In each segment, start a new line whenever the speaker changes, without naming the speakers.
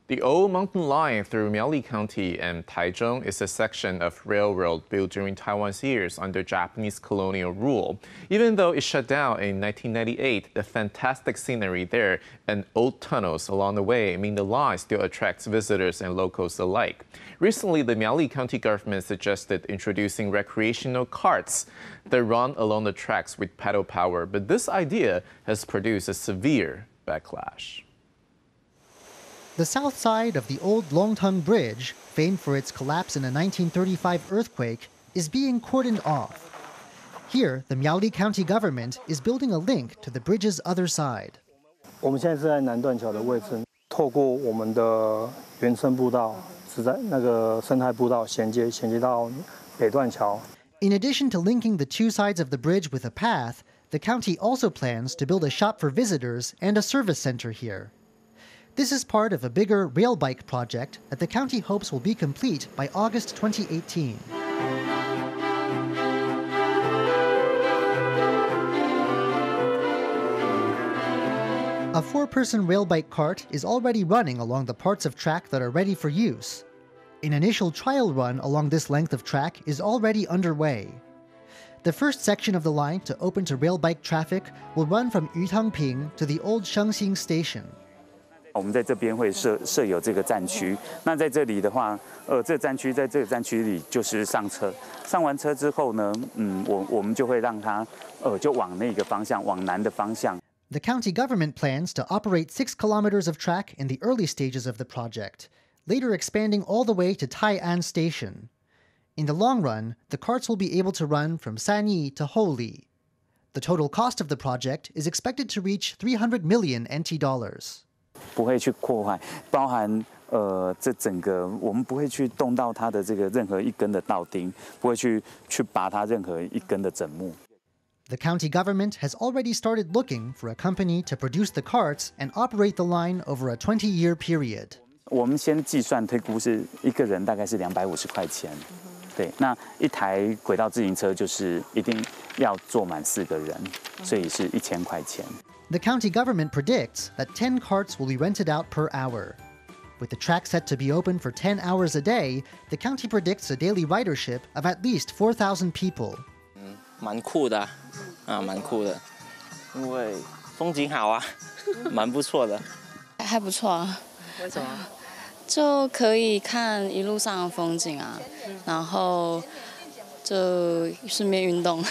The old mountain line through Miaoli County and Taichung is a section of railroad built during Taiwan's years under Japanese colonial rule. Even though it shut down in 1998, the fantastic scenery there and old tunnels along the way mean the line still attracts visitors and locals alike. Recently, the Miaoli County Government suggested introducing recreational carts that run along the tracks with pedal power, but this idea has produced a severe backlash.
The south side of the old Longtung Bridge, famed for its collapse in a 1935 earthquake, is being cordoned off. Here, the Miaoli County Government is building a link to the bridge's other side.
我们现在是在南断桥的位置，透过我们的原生步道，是在那个生态步道衔接到北断桥。
In addition to linking the two sides of the bridge with a path, the county also plans to build a shop for visitors and a service center here. This is part of a bigger rail bike project that the county hopes will be complete by August 2018. A four-person rail bike cart is already running along the parts of track that are ready for use. An initial trial run along this length of track is already underway. The first section of the line to open to rail bike traffic will run from Yutangping to the old Shengxing station.
我们在这边会设有这个站区，那在这里的话，这站区在这个站区里就是上车，上完车之后呢，我们就会让它就往那个方向，往南的方向。
The county government plans to operate 6 kilometers of track in the early stages of the project, later expanding all the way to Tai'an Station. In the long run, the carts will be able to run from Sanyi to Holi. The total cost of the project is expected to reach 300 million NT dollars.
不会去破坏，包含这整个我们不会去动到它的这个任何一根的道钉，不会去拔它任何一根的枕木。
The county government has already started looking for a company to produce the carts and operate the line over a 20-year period.
我们先计算推估是一个人大概是250块钱，对，那一台轨道自行车就是一定要坐满4个人，所以是1000块钱。
The county government predicts that 10 carts will be rented out per hour. With the track set to be open for 10 hours a day, the county predicts a daily ridership of at least 4,000 people.
蛮酷的啊，蛮酷的，因为风景好啊，蛮不错的。
还不错啊。
为什么？
就可以看一路上的风景啊，然后就顺便运动。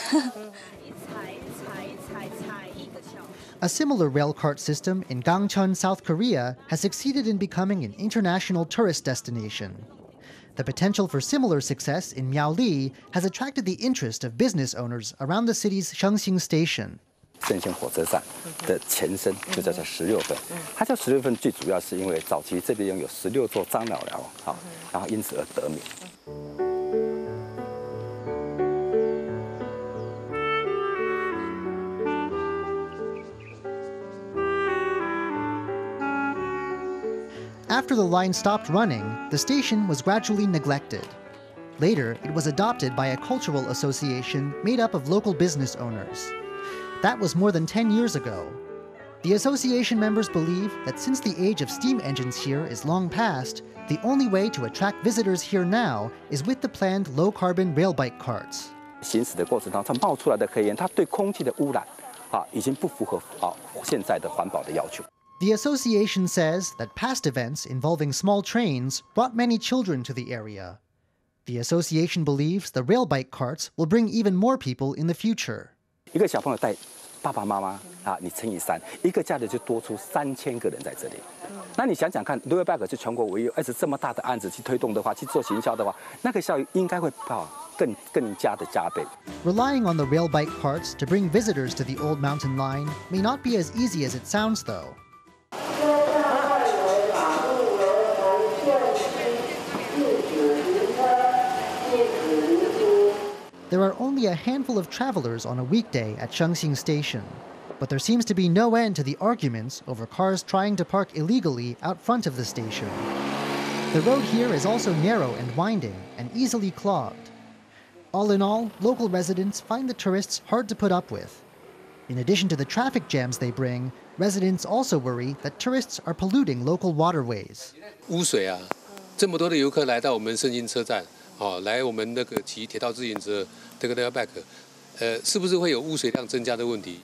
A similar rail cart system in Gangcheon, South Korea, has succeeded in becoming an international tourist destination. The potential for similar success in Miaoli has attracted the interest of business owners around the city's Shengxing station.
盛县火车站的前身就叫做16份，它叫16份，最主要是因为早期这边拥有16座樟脑寮，好，然后因此而得名。
After the line stopped running, the station was gradually neglected. Later, it was adopted by a cultural association made up of local business owners. That was more than 10 years ago. The association members believe that since the age of steam engines here is long past, the only way to attract visitors here now is with the planned low-carbon rail bike carts.
行驶的过程当中，它冒出来的黑烟，它对空气的污染，已经不符合现在的环保的要求。
The association says that past events involving small trains brought many children to the area. The association believes the rail bike carts will bring even more people in the future.
一个小朋友带爸爸妈妈你乘以3，一个家里就多出3000个人在这里。那你想想看 ，rail bike 是全国唯一，而且这么大的案子去推动的话，去做行销的话，那个效益应该会更加的加倍。
Relying on the rail bike carts to bring visitors to the old mountain line may not be as easy as it sounds, though. There are only a handful of travelers on a weekday at Shengxing Station, but there seems to be no end to the arguments over cars trying to park illegally out front of the station. The road here is also narrow and winding and easily clogged. All in all, local residents find the tourists hard to put up with. In addition to the traffic jams they bring, residents also worry that tourists are polluting local waterways.
污水啊，这么多的游客来到我们圣经车站，来我们那个骑铁道自行车这个 back， 是不是会有污水量增加的问题？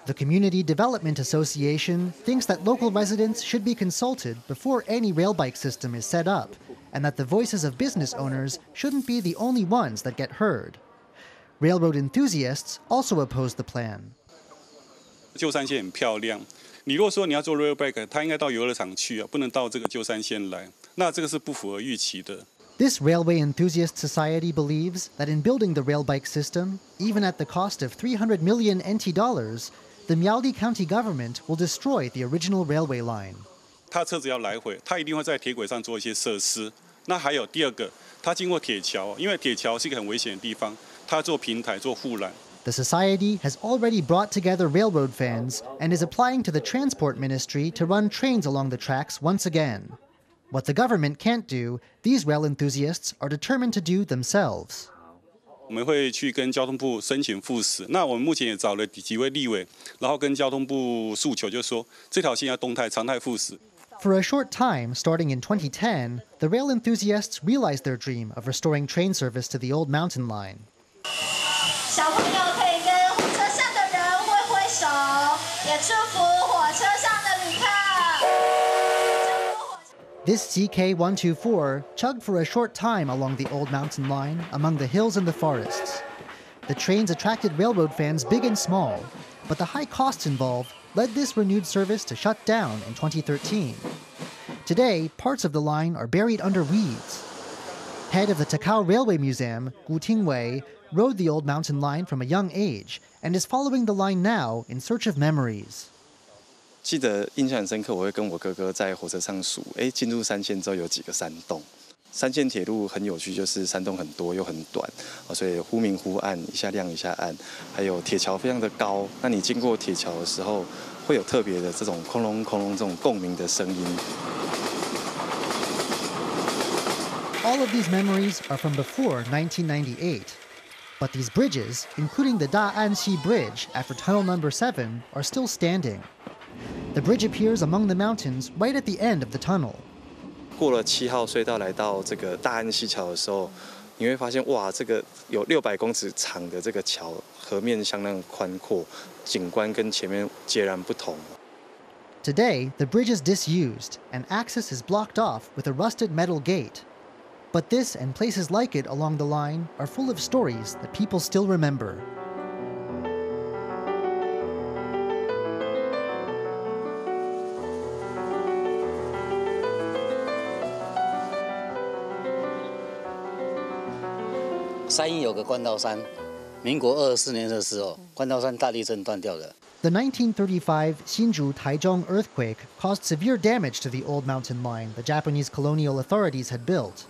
The Community Development Association thinks that local residents should be consulted before any rail bike system is set up, and that the voices of business owners shouldn't be the only ones that get heard. Railroad enthusiasts also oppose the plan.
旧山线很漂亮，你如果说你要做 rail bike， 它应该到游乐场去啊，不能到这个旧山线来，那这个是不符合预期的。
This Railway Enthusiast Society believes that in building the rail bike system, even at the cost of 300 million NT dollars, the Miaoli County Government will destroy the original railway line.
它车子要来回，它一定会在铁轨上做一些设施。那还有第二个，它经过铁桥，因为铁桥是一个很危险的地方，它做平台、做护栏。
The society has already brought together railroad fans and is applying to the Transport Ministry to run trains along the tracks once again. What the government can't do, these rail enthusiasts are determined to do themselves.
我们会去跟交通部申请复驶。那我们目前也找了几位立委，然后跟交通部诉求，就是说这条线要动态、常态复驶。
For a short time, starting in 2010, the rail enthusiasts realized their dream of restoring train service to the old mountain line.
小朋友可以跟火车上的人挥挥手，也祝福火车上的旅客。
This CK124 chugged for a short time along the old mountain line among the hills and the forests. The trains attracted railroad fans big and small, but the high costs involved led this renewed service to shut down in 2013. Today, parts of the line are buried under weeds. Head of the Takao Railway Museum, Gu Tingwei, rode the old mountain line from a young age and is following the line now in search of memories.
记得印象很深刻，我会跟我哥哥在火车上数，进入山线之后有几个山洞。山线铁路很有趣，就是山洞很多又很短，所以忽明忽暗，一下亮一下暗。还有铁桥非常的高，那你经过铁桥的时候，会有特别的这种空隆空隆这种共鸣的声音。
All of these memories are from before 1998. But these bridges, including the Da'anxi Bridge after Tunnel Number 7, are still standing. The bridge appears among the mountains right at the end of the tunnel.
过了7号隧道来到这个大安溪桥的时候，你会发现哇，这个有600公尺长的这个桥，河面相当宽阔，景观跟前面截然不同。
Today, the bridge is disused and access is blocked off with a rusted metal gate. But this and places like it along the line are full of stories that people still remember.
The
1935 Hsinchu Taichung earthquake caused severe damage to the old mountain line the Japanese colonial authorities had built.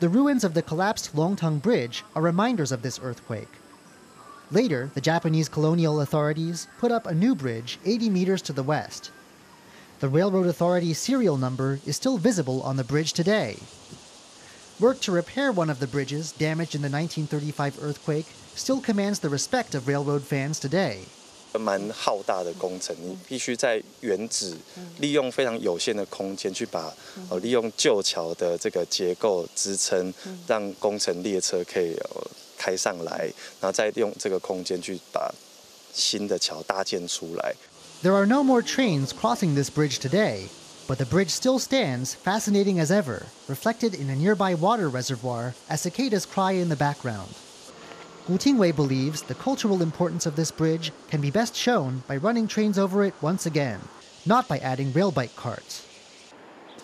The ruins of the collapsed Longtung Bridge are reminders of this earthquake. Later, the Japanese colonial authorities put up a new bridge 80 meters to the west. The railroad authority's serial number is still visible on the bridge today. Work to repair one of the bridges damaged in the 1935 earthquake still commands the respect of railroad fans today.
蛮浩大的工程，你必须在原址利用非常有限的空间去把利用旧桥的这个结构支撑，让工程列车可以开上来，然后再用这个空间去把新的桥搭建出来。
There are no more trains crossing this bridge today, but the bridge still stands, fascinating as ever, reflected in a nearby water reservoir as cicadas cry in the background. Gu Tingwei believes the cultural importance of this bridge can be best shown by running trains over it once again, not by adding rail bike carts.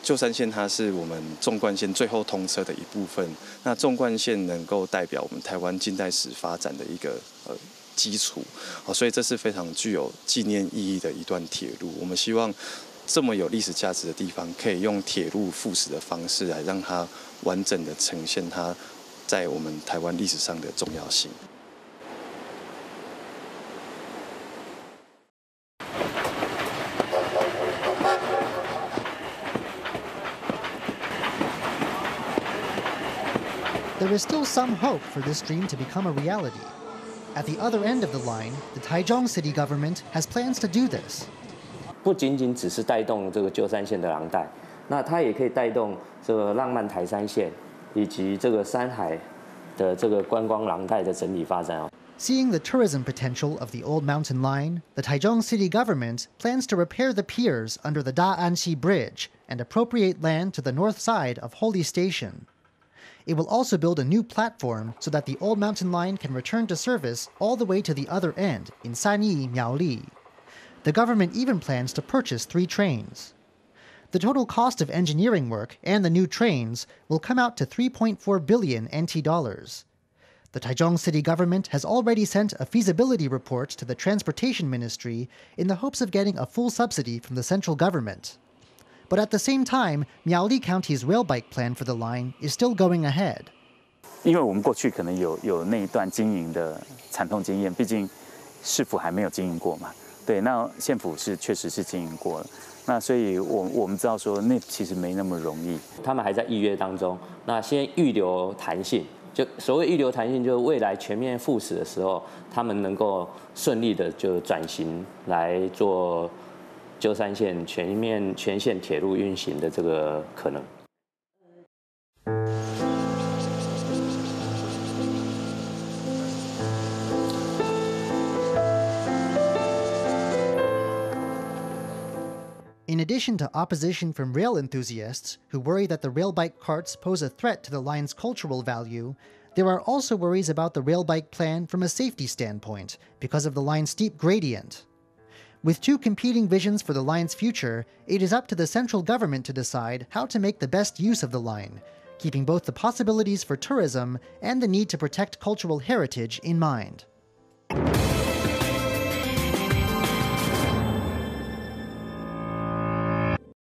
旧山线它是我们纵贯线最后通车的一部分，那纵贯线能够代表我们台湾近代史发展的一个基础，所以这是非常具有纪念意义的一段铁路。我们希望这么有历史价值的地方，可以用铁路复驶的方式来让它完整的呈现它在我们台湾历史上的重要性。
There is still some hope for this dream to become a reality. At the other end of the line, the Taichung city government has plans to do this.
不仅仅只是带动这个旧山线的廊带，那它也可以带动这个浪漫台山线以及这个山海的这个观光廊带的整体发展。
Seeing the tourism potential of the old mountain line, the Taichung city government plans to repair the piers under the Da'anxi Bridge and appropriate land to the north side of Holy Station. It will also build a new platform so that the old mountain line can return to service all the way to the other end in Sanyi, Miaoli. The government even plans to purchase 3 trains. The total cost of engineering work and the new trains will come out to 3.4 billion NT dollars. The Taichung city government has already sent a feasibility report to the Transportation Ministry in the hopes of getting a full subsidy from the central government. But at the same time, Miaoli County's rail bike plan for the line is still going ahead.
因为我们过去可能有那一段经营的惨痛经验，毕竟市府还没有经营过嘛。对，那县府确实是经营过了。那所以我们知道说，那其实没那么容易。
他们还在预约当中，那先预留弹性。就所谓预留弹性，就是未来全面复驶的时候，他们能够顺利的就转型来做旧山线全线铁路运行的这个可能。
In addition to opposition from rail enthusiasts who worry that the rail bike carts pose a threat to the line's cultural value, there are also worries about the rail bike plan from a safety standpoint because of the line's steep gradient. With 2 competing visions for the line's future, it is up to the central government to decide how to make the best use of the line, keeping both the possibilities for tourism and the need to protect cultural heritage in mind.